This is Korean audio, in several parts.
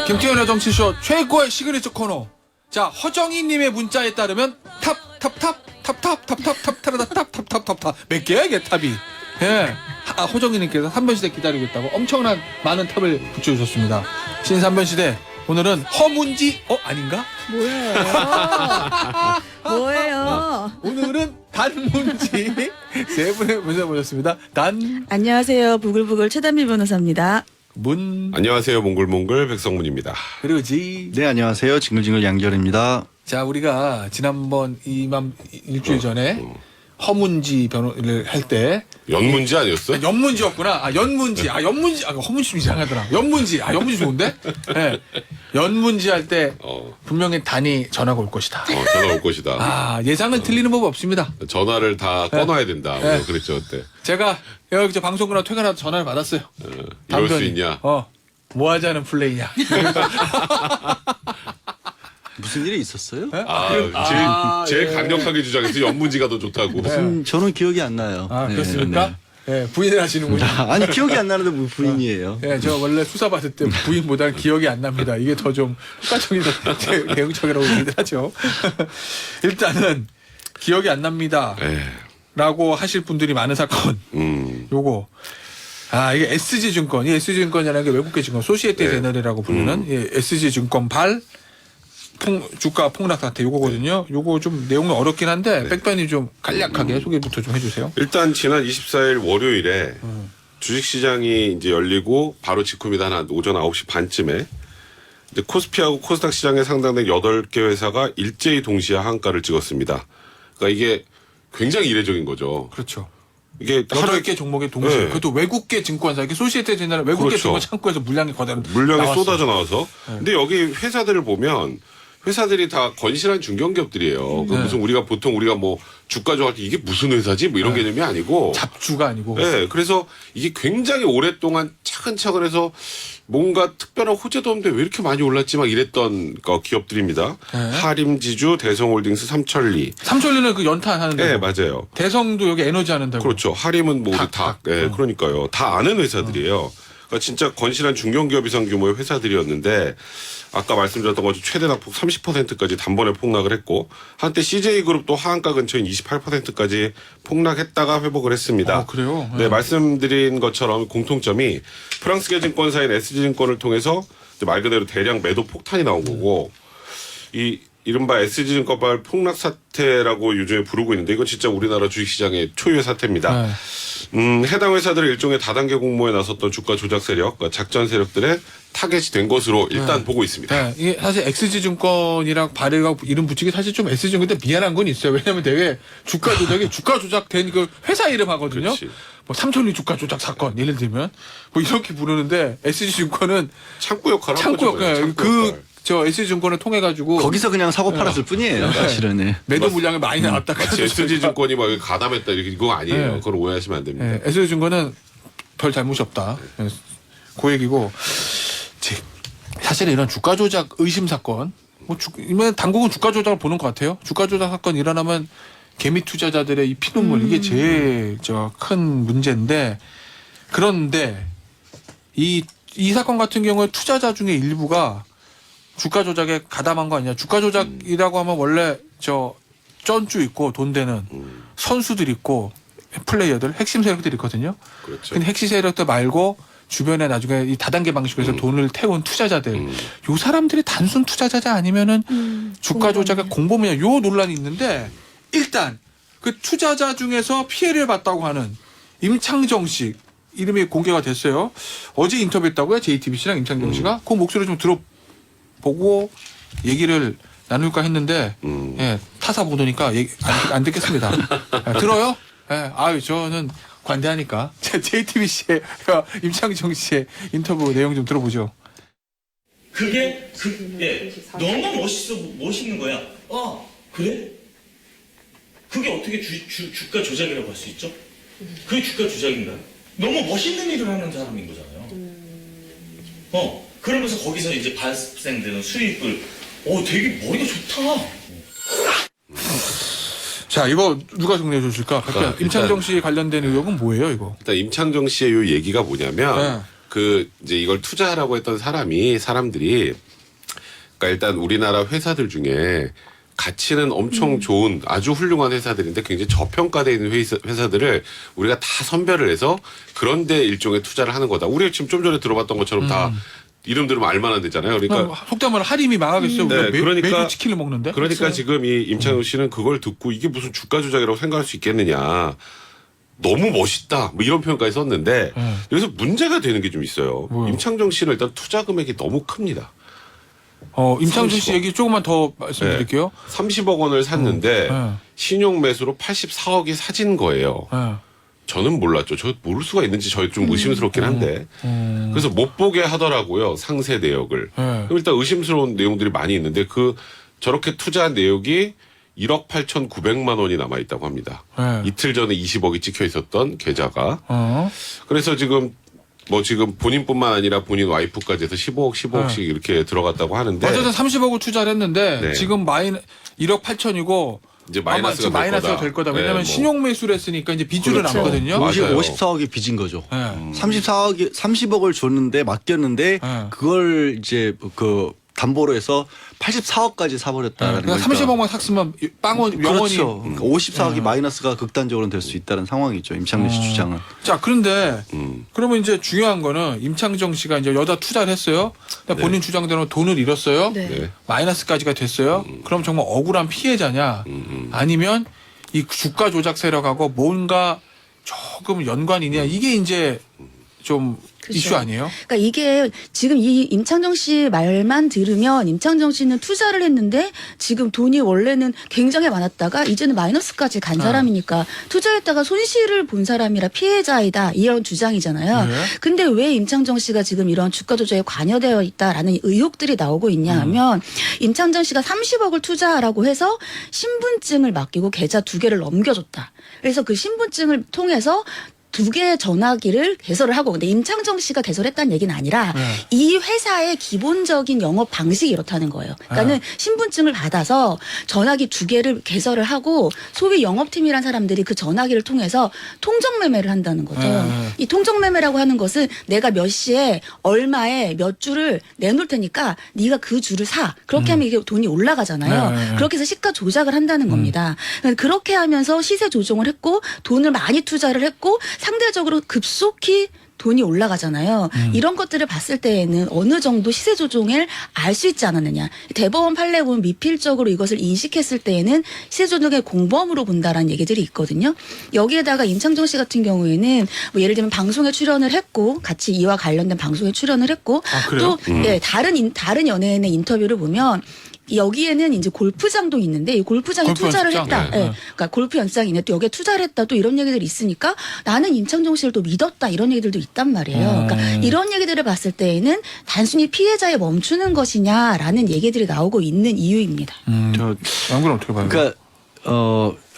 김태현의 정치쇼 최고의 시그니처 코너. 자, 허정희님의 문자에 따르면 탑 몇 개야 이게 탑이? 예. 허정희님께서 3번 시대 기다리고 있다고 엄청난 많은 탑을 붙여주셨습니다. 신 3번 시대 오늘은 허문지 아닌가? 뭐예요? 오늘은 단문지 세 분의 문자 보셨습니다. 안녕하세요. 부글부글 최단미 변호사입니다. 안녕하세요. 몽글몽글 백성문입니다. 그리고 지. 네, 안녕하세요. 징글징글 양결입니다. 자, 우리가 지난번 일주일 전에 허문지 변호를 할 때 연문지 아니었어? 연문지였구나. 연문지. 허문지 좀 이상하더라. 연문지 좋은데? 네. 연문지 할 때 분명히 단이 전화가 올 것이다. 전화 올 것이다. 예상은 틀리는 법 없습니다. 전화를 다 꺼놔야 된다. 네. 그랬죠 그때. 제가 여기 저 방송 끝나고 퇴근하다 전화를 받았어요. 이럴 수 있냐? 뭐 하자는 플레이냐. 무슨 일이 있었어요? 제일 강력하게 주장해서 연문지가 더 좋다고. 저는 기억이 안 나요. 그렇습니까? 네, 부인을 하시는군요. 아니, 기억이 안 나는데 뭐 부인이에요. 네, 저 원래 수사 받을 때 부인보다는 기억이 안 납니다. 이게 더 좀 효과적인 대응책이라고 얘기들 하죠. 일단은 기억이 안 납니다. 라고 하실 분들이 많은 사건. 요거. 이게 SG증권. 이 SG증권이라는 게 외국계 증권, 소시에테 제너럴이라고 부르는 SG증권 발 주가 폭락 사태 요거거든요. 요거 좀 내용은 어렵긴 한데 백반이 좀 간략하게 소개부터 좀 해주세요. 일단 지난 24일 월요일에 주식시장이 이제 열리고 바로 직후입니다. 한 오전 9시 반쯤에 이제 코스피하고 코스닥 시장에 상당된 8개 회사가 일제히 동시에 하한가를 찍었습니다. 그러니까 이게 굉장히 이례적인 거죠. 그렇죠. 이게 8개 종목의 동시에. 그것도 외국계 증권사, 이게 소시에테 제너럴 외국계 증권 창구에서 물량이 쏟아져 나와서. 근데 여기 회사들을 보면 회사들이 다 건실한 중견기업들이에요. 무슨 보통 우리가 뭐 주가 조할 때 이게 무슨 회사지? 뭐 이런 개념이 아니고. 잡주가 아니고. 네. 그래서 이게 굉장히 오랫동안 차근차근 해서 뭔가 특별한 호재도 없는데 왜 이렇게 많이 올랐지 막 이랬던 기업들입니다. 하림지주, 대성홀딩스, 삼천리. 삼천리는 그 연탄하는 데. 네, 맞아요. 대성도 여기 에너지 하는 데고. 그렇죠. 하림은 뭐 우리 닭. 네, 그러니까요. 다 아는 회사들이에요. 그러니까 진짜 건실한 중견기업 이상 규모의 회사들이었는데 아까 말씀드렸던 것처럼 최대 낙폭 30%까지 단번에 폭락을 했고 한때 CJ그룹도 하한가 근처인 28%까지 폭락했다가 회복을 했습니다. 그래요? 네, 말씀드린 것처럼 공통점이 프랑스계 증권사인 SG증권을 통해서 말 그대로 대량 매도 폭탄이 나온 거고 이 이른바 SG증권발 폭락 사태라고 요즘에 부르고 있는데 이건 진짜 우리나라 주식시장의 초유의 사태입니다. 해당 회사들의 일종의 다단계 공모에 나섰던 주가 조작 세력, 그러니까 작전 세력들의 타겟이 된 것으로 일단 보고 있습니다. 네, 이게 사실 XG증권이랑 발해가 이름 붙이기 사실 좀 SG증권인데 미안한 건 있어요. 왜냐하면 되게 주가 조작이 주가 조작된 그 회사 이름 하거든요. 그렇지. 뭐 삼천리 주가 조작 사건 예를 들면 뭐 이렇게 부르는데 SG증권은 창구 역할을 창구 한 거죠. 역할. 저 SG증권을 통해 가지고 거기서 그냥 사고 팔았을 뿐이에요, 사실은. 네. 매도 물량이 많이 나왔다. 마치 SG증권이 막 가담했다 이렇게 이거 아니에요. 그걸 오해하시면 안 됩니다. SG증권은 별 잘못이 없다. 그 얘기고 사실 이런 주가 조작 의심 사건 당국은 주가 조작을 보는 것 같아요. 주가 조작 사건 일어나면 개미 투자자들의 이 피눈물 이게 제일 큰 문제인데 그런데 이 사건 같은 경우에 투자자 중에 일부가 주가 조작에 가담한 거 아니냐. 주가 조작이라고 하면 원래 쩐주 있고 돈 되는 선수들 있고 플레이어들 핵심 세력들이 있거든요. 그렇죠. 근데 핵심 세력들 말고 주변에 나중에 이 다단계 방식으로 해서 돈을 태운 투자자들 요 사람들이 단순 투자자자 아니면은 주가 조작의 공범이냐 요 논란이 있는데 일단 그 투자자 중에서 피해를 봤다고 하는 임창정 씨 이름이 공개가 됐어요. 어제 인터뷰했다고요. JTBC랑 임창정 씨가 그 목소리 좀 들어보고 얘기를 나눌까 했는데 타사 보도니까 안 듣겠습니다. 들어요? 저는 관대하니까 JTBC의 임창정 씨의 인터뷰 내용 좀 들어보죠. 그게 너무 멋있는 거야. 그래? 그게 어떻게 주가 조작이라고 할 수 있죠? 그게 주가 조작인가요? 너무 멋있는 일을 하는 사람인 거잖아요. 그러면서 거기서 이제 발생되는 수익을 되게 머리가 좋다. 자, 이거 누가 정리해 주실까? 임창정 씨 관련된 의혹은 뭐예요, 이거? 일단 임창정 씨의 이 얘기가 뭐냐면 그 이제 이걸 투자하라고 했던 사람들이 그러니까 일단 우리나라 회사들 중에 가치는 엄청 좋은 아주 훌륭한 회사들인데 굉장히 저평가되어 있는 회사들을 우리가 다 선별을 해서 그런데 일종의 투자를 하는 거다. 우리가 지금 좀 전에 들어봤던 것처럼 다 이름 들으면 알만한 데잖아요. 그러니까 속된 말로 할인이 망하겠어요. 우리가 그러니까 매주 치킨을 먹는데. 그러니까 지금 이 임창용 씨는 그걸 듣고 이게 무슨 주가 조작이라고 생각할 수 있겠느냐. 너무 멋있다. 뭐 이런 표현까지 썼는데 여기서 문제가 되는 게 좀 있어요. 뭐요? 임창정 씨는 일단 투자 금액이 너무 큽니다. 임창준 씨 30억. 얘기 조금만 더 말씀드릴게요. 30억 원을 샀는데 신용 매수로 84억이 사진 거예요. 저는 몰랐죠. 저 모를 수가 있는지 저희 좀 의심스럽긴 한데. 그래서 못 보게 하더라고요. 상세 내역을. 그럼 일단 의심스러운 내용들이 많이 있는데 저렇게 투자한 내역이 1억 8,900만 원이 남아 있다고 합니다. 이틀 전에 20억이 찍혀 있었던 계좌가. 그래서 지금 본인뿐만 아니라 본인 와이프까지 해서 15억씩 이렇게 들어갔다고 하는데. 어쨌든 30억을 투자를 했는데 네. 지금 1억 8천이고 이제 아마 지금 마이너스가 될 거다. 왜냐하면 신용 매수를 했으니까 이제 빚줄은 그렇죠. 남거든요. 맞아요. 54억이 빚인 거죠. 네. 30억을 줬는데 맡겼는데 네. 그걸 이제 그 담보로 해서 84억까지 사버렸다라는 그러니까 거니까. 30억만 샀으면 영원히. 그렇죠. 54억이 마이너스가 극단적으로 될 수 있다는 상황이죠. 임창래 씨 주장은. 자, 그런데 그러면 이제 중요한 거는 임창정 씨가 이제 여기다 투자를 했어요. 근데 본인 주장대로 돈을 잃었어요. 네. 네. 마이너스까지가 됐어요. 그럼 정말 억울한 피해자냐? 아니면 이 주가 조작 세력하고 뭔가 조금 연관이냐? 이게 이제 좀 그렇죠. 이슈 아니에요? 그러니까 이게 지금 이 임창정 씨 말만 들으면 임창정 씨는 투자를 했는데 지금 돈이 원래는 굉장히 많았다가 이제는 마이너스까지 간 사람이니까 투자했다가 손실을 본 사람이라 피해자이다 이런 주장이잖아요. 네. 근데 왜 임창정 씨가 지금 이런 주가 조작에 관여되어 있다라는 의혹들이 나오고 있냐 하면 임창정 씨가 30억을 투자하라고 해서 신분증을 맡기고 계좌 2개를 넘겨줬다. 그래서 그 신분증을 통해서 2개의 전화기를 개설을 하고 근데 임창정 씨가 개설했다는 얘기는 아니라 이 회사의 기본적인 영업 방식이 이렇다는 거예요. 그러니까는 신분증을 받아서 전화기 2개를 개설을 하고 소위 영업팀이란 사람들이 그 전화기를 통해서 통정 매매를 한다는 거죠. 이 통정 매매라고 하는 것은 내가 몇 시에 얼마에 몇 주를 내놓을 테니까 네가 그 주를 사. 그렇게 하면 이게 돈이 올라가잖아요. 그렇게 해서 시가 조작을 한다는 겁니다. 그렇게 하면서 시세 조정을 했고 돈을 많이 투자를 했고 상대적으로 급속히 돈이 올라가잖아요. 이런 것들을 봤을 때에는 어느 정도 시세 조정을 알 수 있지 않았느냐. 대법원 판례 보면 미필적으로 이것을 인식했을 때에는 시세 조정의 공범으로 본다라는 얘기들이 있거든요. 여기에다가 임창정 씨 같은 경우에는 뭐 예를 들면 방송에 출연을 했고 같이 이와 관련된 방송에 출연을 했고 그래요? 또 예, 다른 연예인의 인터뷰를 보면 여기에는 이제 골프장도 있는데 이 골프장에 골프 투자를 연습장? 했다. 네. 예. 그러니까 골프 연습장이 있는데 또 여기에 투자를 했다. 또 이런 얘기들이 있으니까 나는 임창정 씨를 또 믿었다. 이런 얘기들도 있단 말이에요. 그러니까 이런 얘기들을 봤을 때에는 단순히 피해자에 멈추는 것이냐라는 얘기들이 나오고 있는 이유입니다. 양구는 어떻게 봐요? 그러니까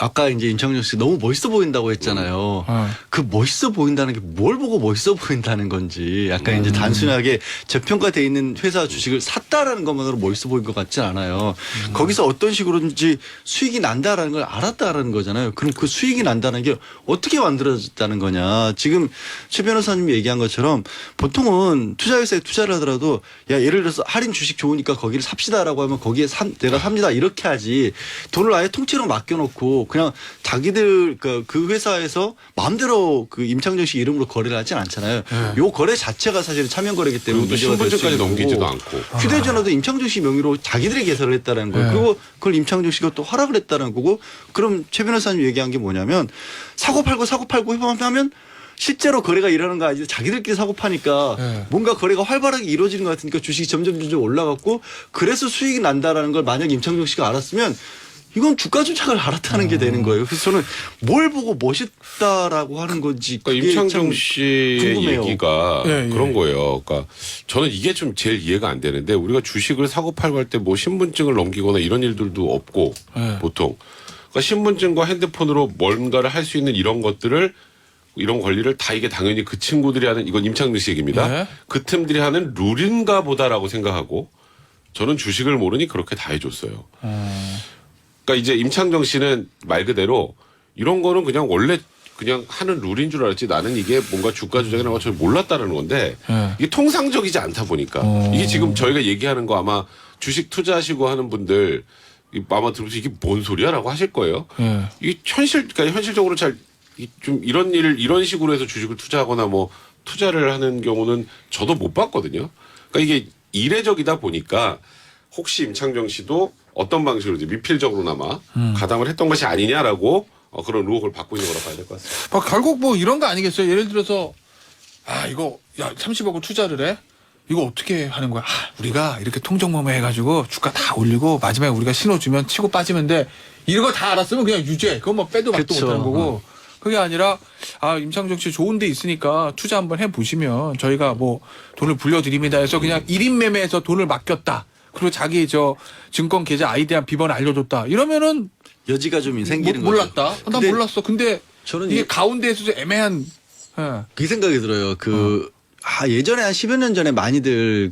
아까 이제 임창정 씨 너무 멋있어 보인다고 했잖아요. 그 멋있어 보인다는 게 뭘 보고 멋있어 보인다는 건지 약간 이제 단순하게 저평가돼 있는 회사 주식을 샀다라는 것만으로 멋있어 보인 것 같진 않아요. 거기서 어떤 식으로든지 수익이 난다라는 걸 알았다라는 거잖아요. 그럼 그 수익이 난다는 게 어떻게 만들어졌다는 거냐. 지금 최 변호사님이 얘기한 것처럼 보통은 투자회사에 투자를 하더라도 야 예를 들어서 할인 주식 좋으니까 거기를 삽시다라고 하면 거기에 내가 삽니다 이렇게 하지 돈을 아예 통째로 맡겨놓고 그냥 자기들 그 회사에서 마음대로 그 임창정 씨 이름으로 거래를 하진 않잖아요. 요 거래 자체가 사실은 차명 거래이기 때문에 그리고 또 문제가 될수 신분증까지 있는 넘기지도 거고. 않고. 휴대전화도 임창정 씨 명의로 자기들이 개설을 했다는 거예요. 그리고 그걸 임창정 씨가 또 허락을 했다는 거고 그럼 최 변호사님 얘기한 게 뭐냐면 사고 팔고 하면 실제로 거래가 일어나는 거 아니지 자기들끼리 사고 파니까 뭔가 거래가 활발하게 이루어지는 것 같으니까 주식이 점점 올라갔고 그래서 수익이 난다라는 걸 만약 임창정 씨가 알았으면 이건 주가 조작을 알았다는 게 되는 거예요. 그래서 저는 뭘 보고 멋있다라고 하는 건지 그러니까 임창정 씨의 궁금해요. 얘기가 예, 예. 그런 거예요. 그러니까 저는 이게 좀 제일 이해가 안 되는데 우리가 주식을 사고 팔고 할 때 뭐 신분증을 넘기거나 이런 일들도 없고 보통 그러니까 신분증과 핸드폰으로 뭔가를 할 수 있는 이런 것들을 이런 권리를 다 이게 당연히 그 친구들이 하는 이건 임창정 씨 얘기입니다. 그 틈들이 하는 룰인가 보다라고 생각하고 저는 주식을 모르니 그렇게 다 해줬어요. 그러니까 이제 임창정 씨는 말 그대로 이런 거는 그냥 원래 그냥 하는 룰인 줄 알았지 나는 이게 뭔가 주가 조작이라는 걸 전혀 몰랐다는 건데 네. 이게 통상적이지 않다 보니까 이게 지금 저희가 얘기하는 거 아마 주식 투자하시고 하는 분들 아마 들으면서 이게 뭔 소리야라고 하실 거예요. 예. 이게 그러니까 현실적으로 잘 좀 이런 일을 이런 식으로 해서 주식을 투자하거나 뭐 투자를 하는 경우는 저도 못 봤거든요. 그러니까 이게 이례적이다 보니까 혹시 임창정 씨도 어떤 방식으로 이제 미필적으로나마 가담을 했던 것이 아니냐라고 그런 의혹을 받고 있는 거라 봐야 될 것 같습니다. 결국 뭐 이런 거 아니겠어요? 예를 들어서 이거 야 30억을 투자를 해? 이거 어떻게 하는 거야? 우리가 이렇게 통정모매 해가지고 주가 다 올리고 마지막에 우리가 신호 주면 치고 빠지면 돼. 이런 거 다 알았으면 그냥 유죄. 그건 뭐 빼도 박도 그쵸. 못하는 거고. 그게 아니라 임창정 씨 좋은 데 있으니까 투자 한번 해보시면 저희가 뭐 돈을 불려드립니다 해서 그냥 1인 매매해서 돈을 맡겼다. 그리고 자기 증권 계좌 아이디랑 비번 알려줬다. 이러면은 여지가 좀 생기는 몰랐다. 거죠. 난 근데 몰랐어. 근데 저는 이게 가운데에서도 애매한. 예. 그 생각이 들어요. 예전에 한 10여 년 전에 많이들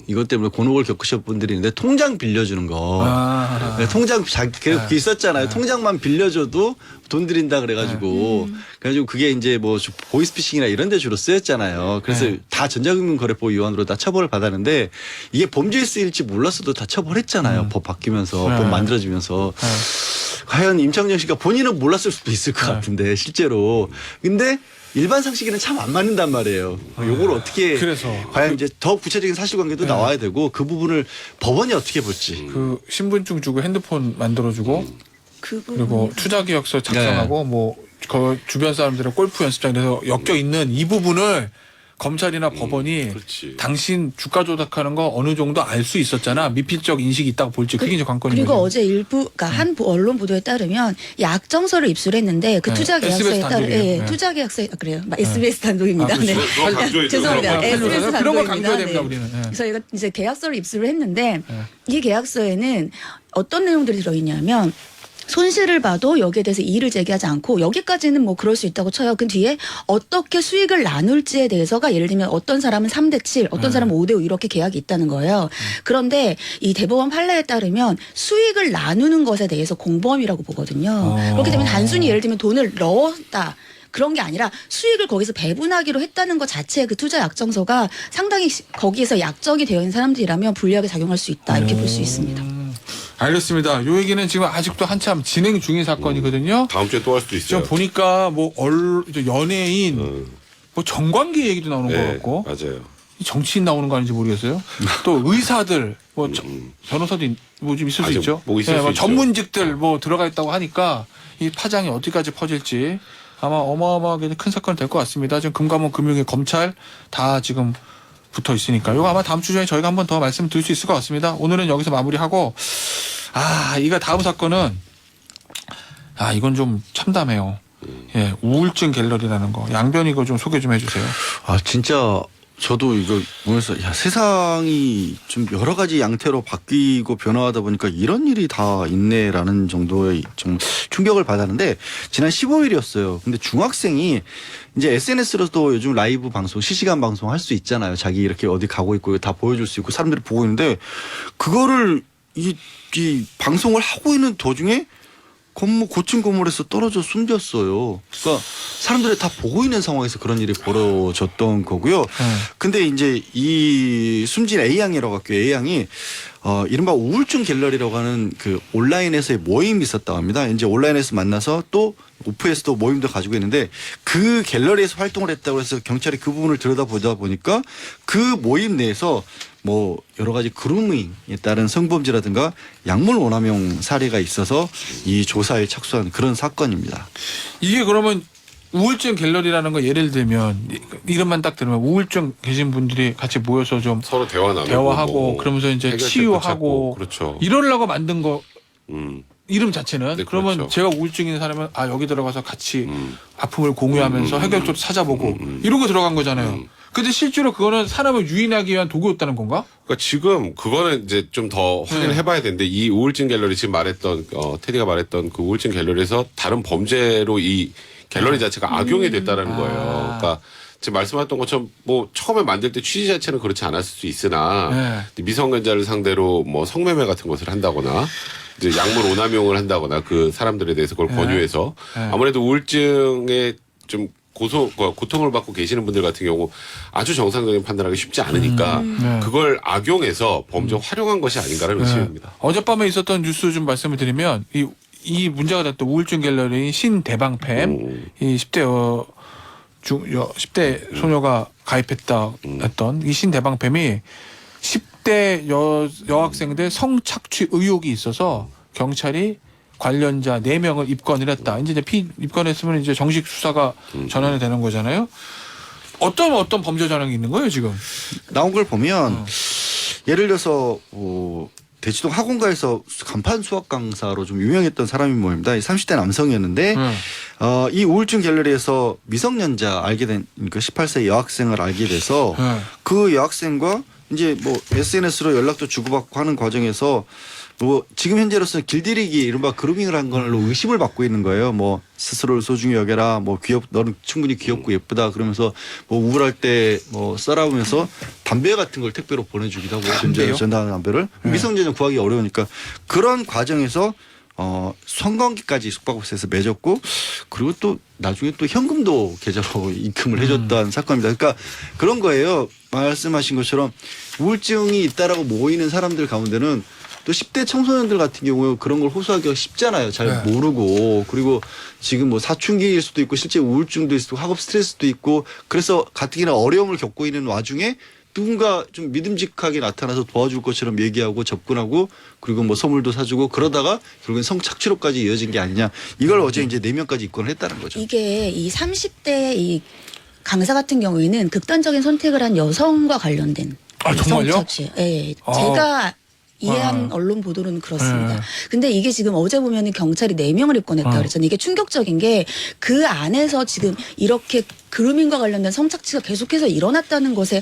이것 때문에 곤혹을 겪으셨던 분들이 있는데 통장 빌려주는 거. 네, 통장 계속 있었잖아요. 통장만 빌려줘도 돈 드린다 그래가지고. 그래가지고 그게 이제 뭐 보이스피싱이나 이런 데 주로 쓰였잖아요. 그래서 다 전자금융거래법 위반으로 다 처벌을 받았는데 이게 범죄에 쓰일지 몰랐어도 다 처벌했잖아요. 법 바뀌면서, 법 만들어지면서. 과연 임창정 씨가 본인은 몰랐을 수도 있을 것 같은데 실제로. 근데 일반 상식에는 참 안 맞는단 말이에요. 요걸 어떻게 그래서 과연 이제 더 구체적인 사실관계도 나와야 되고 그 부분을 법원이 어떻게 볼지. 그 신분증 주고 핸드폰 만들어주고 그리고 투자계약서 작성하고 그 주변 사람들은 골프 연습장에서 엮여 있는 이 부분을 검찰이나 법원이 그렇지. 당신 주가 조작하는 거 어느 정도 알 수 있었잖아. 미필적 인식이 있다고 볼지 그게 이제 관건인 그리고 거죠. 어제 그러니까 한 언론 보도에 따르면 약정서를 입수했는데 그 네. 투자 계약서에 SBS 따르 단독이에요. 네. 투자 계약서에 그래요. SBS 단독입니다. 네. 그거 강조해 죄송합니다. 줘요. SBS 그런 거 강조해야 단독입니다. 됩니다, 우리는. 네. 저희가 이제 계약서를 입수를 했는데 이 계약서에는 어떤 내용들이 들어있냐면 손실을 봐도 여기에 대해서 이의를 제기하지 않고 여기까지는 뭐 그럴 수 있다고 쳐요. 그 뒤에 어떻게 수익을 나눌지에 대해서가 예를 들면 어떤 사람은 3대7, 어떤 사람은 5대5 이렇게 계약이 있다는 거예요. 그런데 이 대법원 판례에 따르면 수익을 나누는 것에 대해서 공범이라고 보거든요. 그렇기 때문에 단순히 예를 들면 돈을 넣었다. 그런 게 아니라 수익을 거기서 배분하기로 했다는 것 자체의 그 투자 약정서가 상당히 거기에서 약정이 되어 있는 사람들이라면 불리하게 작용할 수 있다. 이렇게 볼 수 있습니다. 알겠습니다. 요 얘기는 지금 아직도 한참 진행 중인 사건이거든요. 다음 주에 또 할 수도 있어요. 좀 보니까 뭐 연예인 뭐 정관계 얘기도 나오는 것 같고 맞아요. 정치인 나오는 거 아닌지 모르겠어요. 또 의사들 뭐 변호사도 뭐 좀 있을 수 아직 있죠. 뭐 있을 수 있죠. 전문직들 뭐 들어가 있다고 하니까 이 파장이 어디까지 퍼질지 아마 어마어마하게 큰 사건이 될 것 같습니다. 지금 금감원 금융위 검찰 다 지금 붙어 있으니까요. 아마 다음 주 중에 저희가 한 번 더 말씀드릴 수 있을 것 같습니다. 오늘은 여기서 마무리하고 이거 다음 사건은 이건 좀 참담해요. 예, 우울증 갤러리라는 거. 양변 이거 좀 소개 좀 해주세요. 진짜 저도 이거 보면서 세상이 좀 여러 가지 양태로 바뀌고 변화하다 보니까 이런 일이 다 있네라는 정도의 좀 충격을 받았는데 지난 15일이었어요. 근데 중학생이 이제 SNS로도 요즘 라이브 방송, 실시간 방송 할 수 있잖아요. 자기 이렇게 어디 가고 있고 다 보여줄 수 있고 사람들이 보고 있는데 그거를 이 방송을 하고 있는 도중에 고층 건물에서 떨어져 숨졌어요. 그러니까 사람들이 다 보고 있는 상황에서 그런 일이 벌어졌던 거고요. 근데 이제 이 숨진 A양이라고 할게요. A양이 이른바 우울증 갤러리라고 하는 그 온라인에서의 모임이 있었다고 합니다. 이제 온라인에서 만나서 또 오프에서도 모임도 가지고 있는데 그 갤러리에서 활동을 했다고 해서 경찰이 그 부분을 들여다보다 보니까 그 모임 내에서 뭐 여러 가지 그루밍에 따른 성범죄라든가 약물 오남용 사례가 있어서 이 조사에 착수한 그런 사건입니다. 이게 그러면 우울증 갤러리라는 거 예를 들면 이름만 딱 들으면 우울증 계신 분들이 같이 모여서 좀 서로 대화 나누고 대화하고 그러면서 이제 해결책도 치유하고 찾고, 그렇죠. 이러려고 만든 거 음. 이름 자체는 네, 그러면 그렇죠. 제가 우울증 있는 사람은 여기 들어가서 같이 아픔을 공유하면서 해결책도 찾아보고 이러고 들어간 거잖아요. 근데 실제로 그거는 사람을 유인하기 위한 도구였다는 건가? 그러니까 지금 그거는 이제 좀 더 확인을 해봐야 되는데 이 우울증 갤러리 지금 말했던 테디가 말했던 그 우울증 갤러리에서 다른 범죄로 이 갤러리 자체가 악용이 됐다라는 거예요. 그러니까 지금 말씀하셨던 것처럼 뭐 처음에 만들 때 취지 자체는 그렇지 않았을 수 있으나 미성년자를 상대로 뭐 성매매 같은 것을 한다거나 이제 약물 오남용을 한다거나 그 사람들에 대해서 그걸 권유해서 아무래도 우울증에 좀 고통을 받고 계시는 분들 같은 경우 아주 정상적인 판단하기 쉽지 않으니까 네. 그걸 악용해서 범죄 활용한 것이 아닌가라는 의심입니다. 어젯밤에 있었던 뉴스 좀 말씀을 드리면 이 문제가 됐던 우울증 갤러리인 신대방팸 이 10대 10대 소녀가 가입했다 했던 이 신대방팸이 10대 여학생들 성착취 의혹이 있어서 경찰이 관련자 4명을 입건을 했다. 이제 입건했으면 이제 정식 수사가 전환이 되는 거잖아요. 어떤 범죄 전형이 있는 거예요, 지금? 나온 걸 보면 예를 들어서 대치동 학원가에서 간판 수학 강사로 좀 유명했던 사람이 모입니다. 30대 남성이었는데 이 우울증 갤러리에서 미성년자 알게 된 그 18세 여학생을 알게 돼서 그 여학생과 이제 뭐 SNS로 연락도 주고받고 하는 과정에서 뭐 지금 현재로서는 길들이기 이른바 그루밍을 한 걸로 의심을 받고 있는 거예요. 뭐 스스로를 소중히 여겨라. 뭐 너는 충분히 귀엽고 예쁘다. 그러면서 뭐 우울할 때 뭐 써라오면서 담배 같은 걸 택배로 보내주기도 하고 전달하는 담배를 미성년자 구하기 어려우니까 그런 과정에서 성관계까지 숙박업소에서 맺었고 그리고 또 나중에 또 현금도 계좌로 입금을 해줬다는 사건입니다. 그러니까 그런 거예요. 말씀하신 것처럼 우울증이 있다라고 모이는 사람들 가운데는 또 10대 청소년들 같은 경우에 그런 걸 호소하기가 쉽잖아요. 잘 모르고. 그리고 지금 뭐 사춘기일 수도 있고 실제 우울증도 있고 학업 스트레스도 있고 그래서 가뜩이나 어려움을 겪고 있는 와중에 누군가 좀 믿음직하게 나타나서 도와줄 것처럼 얘기하고 접근하고 그리고 뭐 선물도 사주고 그러다가 결국엔 성착취로까지 이어진 게 아니냐. 이걸 어제 이제 4명까지 입건을 했다는 거죠. 이게 이 30대 이 강사 같은 경우에는 극단적인 선택을 한 여성과 관련된 정말요? 성착취. 예. 제가 이해한 언론 보도는 그렇습니다. 근데 이게 지금 어제 보면은 경찰이 4명을 입건했다 그랬잖아요. 이게 충격적인 게 그 안에서 지금 이렇게 그루밍과 관련된 성착취가 계속해서 일어났다는 것에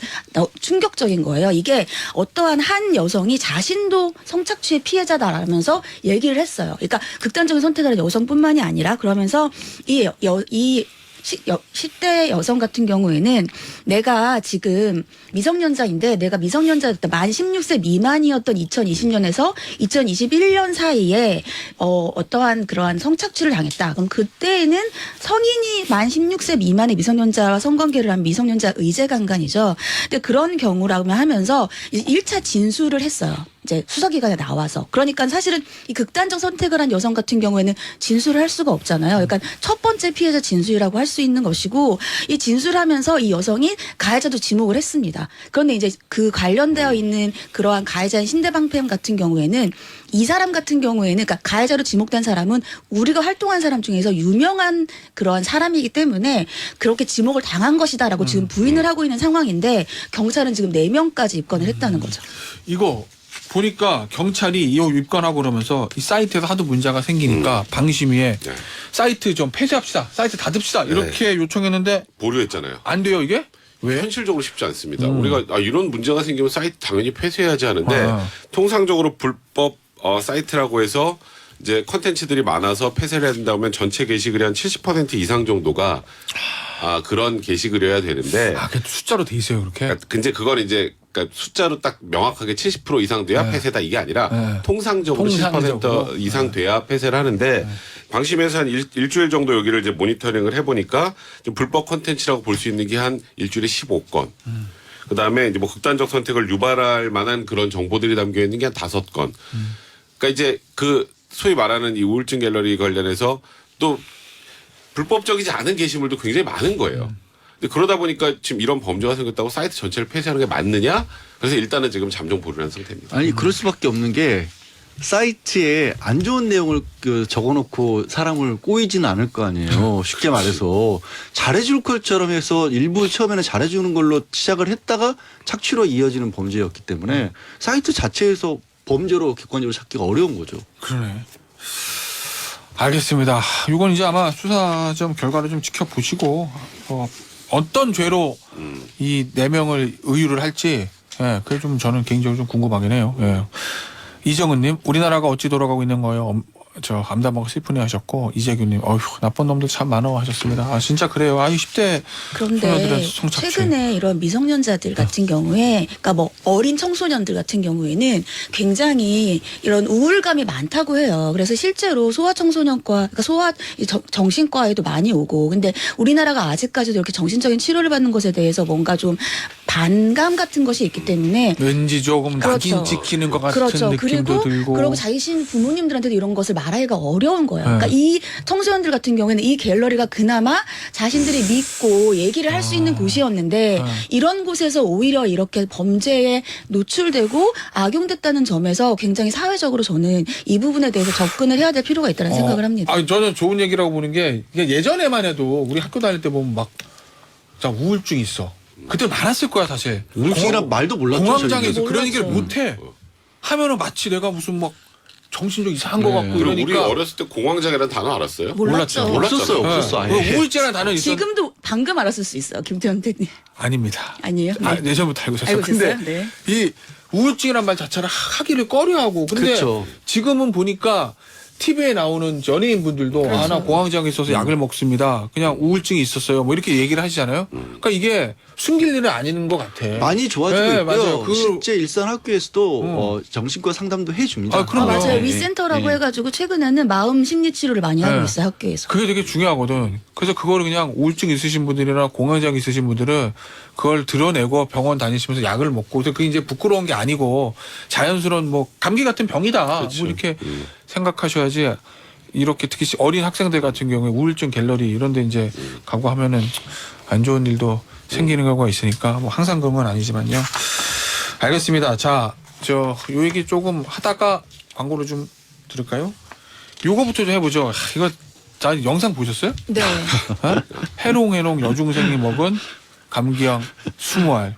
충격적인 거예요. 이게 어떠한 한 여성이 자신도 성착취의 피해자다라면서 얘기를 했어요. 그러니까 극단적인 선택을 한 여성뿐만이 아니라 그러면서 이 10대 여성 같은 경우에는 내가 지금 미성년자인데 내가 미성년자였다. 만 16세 미만이었던 2020년에서 2021년 사이에 어떠한 그러한 성착취를 당했다. 그럼 그때에는 성인이 만 16세 미만의 미성년자와 성관계를 한 미성년자 의제강간이죠. 근데 그런 경우라면 하면서 1차 진술을 했어요. 이제 수사기관에 나와서. 그러니까 사실은 이 극단적 선택을 한 여성 같은 경우에는 진술을 할 수가 없잖아요. 그러니까 첫 번째 피해자 진술이라고 할 수 있는 것이고 이 진술하면서 이 여성이 가해자도 지목을 했습니다. 그런데 이제 그 관련되어 있는 그러한 가해자인 신대방팸 같은 경우에는 이 사람 같은 경우에는 그러니까 가해자로 지목된 사람은 우리가 활동한 사람 중에서 유명한 그러한 사람이기 때문에 그렇게 지목을 당한 것이다라고 지금 부인을 하고 있는 상황인데 경찰은 지금 4명까지 입건을 했다는 거죠. 이거 보니까 경찰이 이 입건하고 그러면서 이 사이트에서 하도 문제가 생기니까 방심위에 사이트 좀 폐쇄합시다. 사이트 닫읍시다. 이렇게 요청했는데 보류했잖아요. 안 돼요 이게? 왜? 현실적으로 쉽지 않습니다. 우리가 이런 문제가 생기면 사이트 당연히 폐쇄해야지 하는데 통상적으로 불법 사이트라고 해서 이제 컨텐츠들이 많아서 폐쇄를 해야 된다면 전체 게시글의 한 70% 이상 정도가 그런 게시글이어야 되는데 그래도 숫자로 돼 있어요 그렇게? 그러니까 근데 그걸 이제 그러니까 숫자로 딱 명확하게 70% 이상 돼야 폐쇄다 이게 아니라 통상적으로 70% 이상 돼야 폐쇄를 하는데 방심에서 한 일주일 정도 여기를 이제 모니터링을 해보니까 불법 콘텐츠라고 볼 수 있는 게 한 일주일에 15건. 그 다음에 이제 뭐 극단적 선택을 유발할 만한 그런 정보들이 담겨 있는 게 한 5건. 그러니까 이제 그 소위 말하는 이 우울증 갤러리 관련해서 또 불법적이지 않은 게시물도 굉장히 많은 거예요. 근데 그러다 보니까 지금 이런 범죄가 생겼다고 사이트 전체를 폐쇄하는 게 맞느냐? 그래서 일단은 지금 잠정 보류한 상태입니다. 아니 그럴 수밖에 없는 게 사이트에 안 좋은 내용을 적어놓고 사람을 꼬이지는 않을 거 아니에요. 쉽게 말해서 잘해줄 것처럼 해서 일부 처음에는 잘해주는 걸로 시작을 했다가 착취로 이어지는 범죄였기 때문에 사이트 자체에서 범죄로 객관적으로 찾기가 어려운 거죠. 그러네. 알겠습니다. 이건 이제 아마 수사 좀 결과를 좀 지켜보시고 어떤 죄로 이 4명을 의유를 할지 그게 좀 저는 개인적으로 좀 궁금하긴 해요. 이정은님, 우리나라가 어찌 돌아가고 있는 거예요? 저 암담하고 슬프네 하셨고 이재규님 어휴 나쁜 놈들 참 많어 하셨습니다. 아 진짜 그래요. 아 20대 그런데 소녀들은 성착취. 최근에 이런 미성년자들 같은 경우에, 그러니까 뭐 어린 청소년들 같은 경우에는 굉장히 이런 우울감이 많다고 해요. 그래서 실제로 소아청소년과, 그러니까 정신과에도 많이 오고, 근데 우리나라가 아직까지도 이렇게 정신적인 치료를 받는 것에 대해서 뭔가 좀 반감 같은 것이 있기 때문에. 왠지 조금 그렇죠. 낙인 찍히는 것 같은 그렇죠. 느낌도 들고. 그리고 자신 부모님들한테도 이런 것을 말하기가 어려운 거예요. 네. 그러니까 이 청소년들 같은 경우에는 이 갤러리가 그나마 자신들이 믿고 얘기를 할 수 있는 곳이었는데 이런 곳에서 오히려 이렇게 범죄에 노출되고 악용됐다는 점에서 굉장히 사회적으로 저는 이 부분에 대해서 접근을 해야 될 필요가 있다는 생각을 합니다. 아니, 저는 좋은 얘기라고 보는 게 이게 예전에만 해도 우리 학교 다닐 때 보면 막 자 우울증 있어. 그때 많았을 거야 사실. 우울증이란 말도 몰랐죠. 공황장애에서 저희는. 그런 얘기를 몰랐죠. 못해. 하면은 마치 내가 무슨 막 정신적 이상한 거 네. 같고 그리고 우리 이러니까. 어렸을 때 공황장애라는 단어 알았어요? 몰랐죠. 없었어요. 없었어. 아예. 우울증이라는 단어 있었. 지금도 방금 알았을 수 있어요. 김태현 대님. 아닙니다. 아니에요? 아, 네. 예전부터 알고 있었어요. 알고 근데 있었어요? 네. 이 우울증이란 말 자체를 하기를 꺼려하고 근데 그쵸. 지금은 보니까 TV에 나오는 연예인 분들도 아, 나 공황장애 있어서 약을 먹습니다. 그냥 우울증이 있었어요. 뭐 이렇게 얘기를 하시잖아요. 그러니까 이게 숨길 일은 아닌 것 같아. 많이 좋아지고 네, 있고요. 맞아요. 실제 일선 학교에서도 정신과 상담도 해줍니다. 아, 그럼요. 맞아요. 네. 위센터라고 네. 해가지고 최근에는 마음 심리 치료를 많이 하고 네. 있어요. 학교에서. 그게 되게 중요하거든. 그래서 그거를 그냥 우울증 있으신 분들이나 공황장애 있으신 분들은 그걸 드러내고 병원 다니시면서 약을 먹고 그게 이제 부끄러운 게 아니고 자연스러운 뭐 감기 같은 병이다. 그렇죠. 뭐 이렇게 생각하셔야지. 이렇게 특히 어린 학생들 같은 경우에 우울증 갤러리 이런 데 이제 가고 하면은 안 좋은 일도 생기는 경우가 있으니까 뭐 항상 그런 건 아니지만요. 알겠습니다. 자, 요 얘기 조금 하다가 광고를 좀 들을까요? 요거부터 좀 해보죠. 이거 자 영상 보셨어요? 네. 어? 해롱해롱 여중생이 먹은 감기약 20알. 야,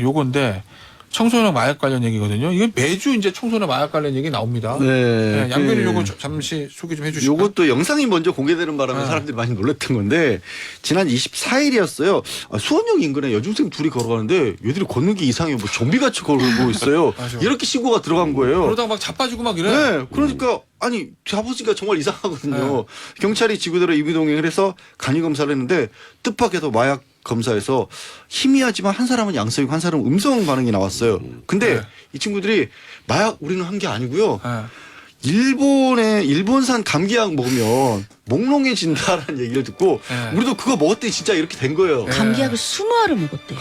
요건데 청소년 마약 관련 얘기거든요. 이게 매주 이제 청소년 마약 관련 얘기 나옵니다. 네. 양변이 그- 요거 잠시 소개 좀 해주시죠. 요것도 영상이 먼저 공개되는 바람에 네. 사람들이 많이 놀랐던 건데 지난 24일이었어요. 수원역 인근에 여중생 둘이 걸어가는데 얘들이 걷는 게 이상해요. 뭐 좀비같이 걸고 있어요. 맞아. 이렇게 신고가 들어간 거예요. 그러다가 막 자빠지고 막 이래. 네, 그러니까 아니 잡으니까 정말 이상하거든요. 네. 경찰이 지구대로 임의동행을 해서 간이 검사를 했는데 뜻밖에도 마약 검사에서 희미하지만 한 사람은 양성이고 한 사람은 음성 반응이 나왔어요. 근데 네. 이 친구들이 마약 우리는 한 게 아니고요. 네. 일본산 감기약 먹으면 몽롱해진다라는 얘기를 듣고 네. 우리도 그거 먹었더니 진짜 이렇게 된 거예요. 네. 감기약을 20알을 먹었대요.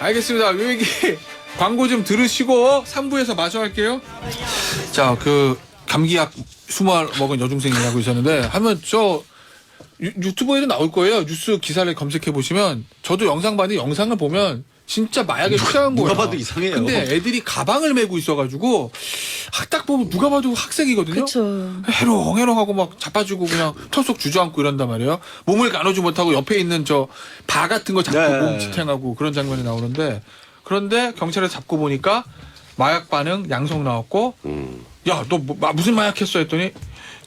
알겠습니다. 요 얘기 광고 좀 들으시고 3부에서 마저 할게요. 자, 그 감기약 20알 먹은 여중생이 하고 있었는데 하면 저 유튜브에도 나올 거예요. 뉴스 기사를 검색해 보시면 저도 영상 봤는데 영상을 보면 진짜 마약에 취한 거예요. 누가 봐도 이상해요. 근데 애들이 가방을 메고 있어가지고 딱 보면 누가 봐도 학생이거든요. 그렇죠. 해롱해롱하고 막 자빠지고 그냥 털썩 주저앉고 이런단 말이에요. 몸을 가누지 못하고 옆에 있는 저 바 같은 거 잡고 네. 몸지탱하고 그런 장면이 나오는데 그런데 경찰에 잡고 보니까 마약 반응 양성 나왔고 야 너 무슨 마약 했어 했더니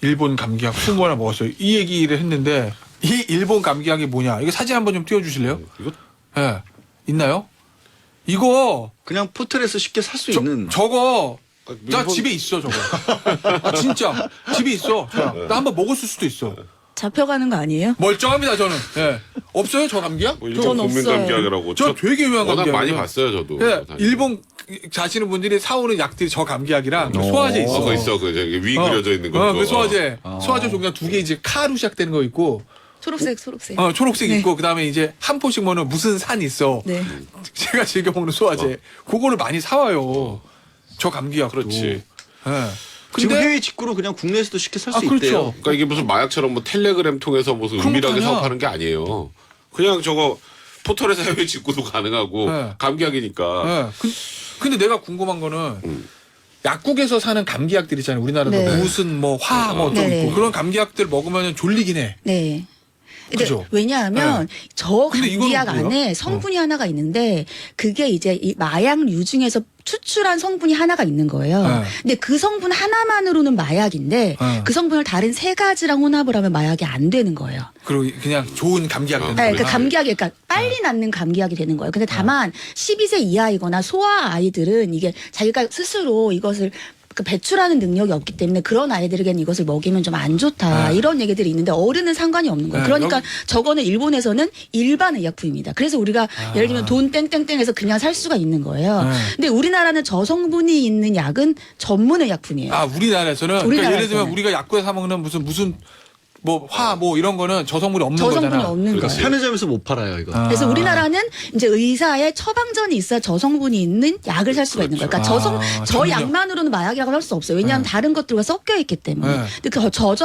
일본 감기약 20알을 먹었어요. 이 얘기를 했는데 이 일본 감기약이 뭐냐? 이거 사진 한번 좀 띄워주실래요? 이거 예. 있나요? 이거 그냥 포털에서 쉽게 살 수 있는 저거 나 일본- 집에 있어 저거. 아 진짜 집에 있어. 나 한번 먹었을 수도 있어. 잡혀가는 거 아니에요? 멀쩡합니다 저는. 예. 없어요 저 감기약? 뭐 전 일본 국민 없어요. 감기약이라고 저 되게 유명한 워낙 감기약이에요. 많이 봤어요 저도. 예. 다니면서. 일본 가시는 분들이 사오는 약들이 저 감기약이랑 그 소화제 있어. 그거 있어 그 저기 위 그려져 있는 거. 그 소화제. 소화제 종류가 두 개 이제 카로 시작되는 거 있고, 초록색. 초록색 네. 있고, 그 다음에 이제 한 포씩 먹는 무슨 산 있어. 네. 제가 즐겨 먹는 소화제. 그거를 많이 사와요. 저 감기약. 그렇지. 예. 지금 근데 해외 직구로 그냥 국내에서도 쉽게 살 수 아, 그렇죠. 있대요. 그러니까 이게 무슨 마약처럼 뭐 텔레그램 통해서 무슨 그런 것도 은밀하게 아니야. 사업하는 게 아니에요. 그냥 저거 포털에서 해외 직구도 가능하고 네. 감기약이니까. 예. 근데 내가 궁금한 거는 약국에서 사는 감기약들 있잖아요. 우리나라도 네. 무슨 뭐 화 뭐 좀 네. 있고 그런 감기약들 먹으면 졸리긴 해. 네. 근데 그죠? 왜냐하면 저 근데 이거는 감기약 뭐야? 안에 성분이 하나가 있는데 그게 이제 이 마약류 중에서 추출한 성분이 하나가 있는 거예요. 네. 근데 그 성분 하나만으로는 마약인데 네. 그 성분을 다른 세 가지랑 혼합을 하면 마약이 안 되는 거예요. 그리고 그냥 좋은 감기약 되는 네, 거예요. 그러니까 감기약이 그러니까 빨리 낫는 감기약이 되는 거예요. 근데 다만 12세 이하이거나 소아 아이들은 이게 자기가 스스로 이것을 그 배출하는 능력이 없기 때문에 그런 아이들에게는 이것을 먹이면 좀 안 좋다. 네. 이런 얘기들이 있는데 어른은 상관이 없는 거예요. 네, 그러니까 여기- 저거는 일본에서는 일반 의약품입니다. 그래서 우리가 예를 들면 돈 땡땡땡해서 그냥 살 수가 있는 거예요. 네. 근데 우리나라는 저성분이 있는 약은 전문 의약품이에요. 아 우리나라에서는 그러니까 예를 우리나라에서는. 들면 우리가 약국에서 사 먹는 무슨 뭐 화 뭐 이런 거는 저성분이 없는 저성분이 거잖아. 없는 그렇지. 거예요. 편의점에서 못 팔아요 이거. 아. 그래서 우리나라는 이제 의사의 처방전이 있어야 저성분이 있는 약을 살 수가 있는 거예요. 그러니까 아, 저 전문용. 약만으로는 마약약을 할 수 없어요. 왜냐하면 다른 것들과 섞여 있기 때문에. 네. 근데 그 저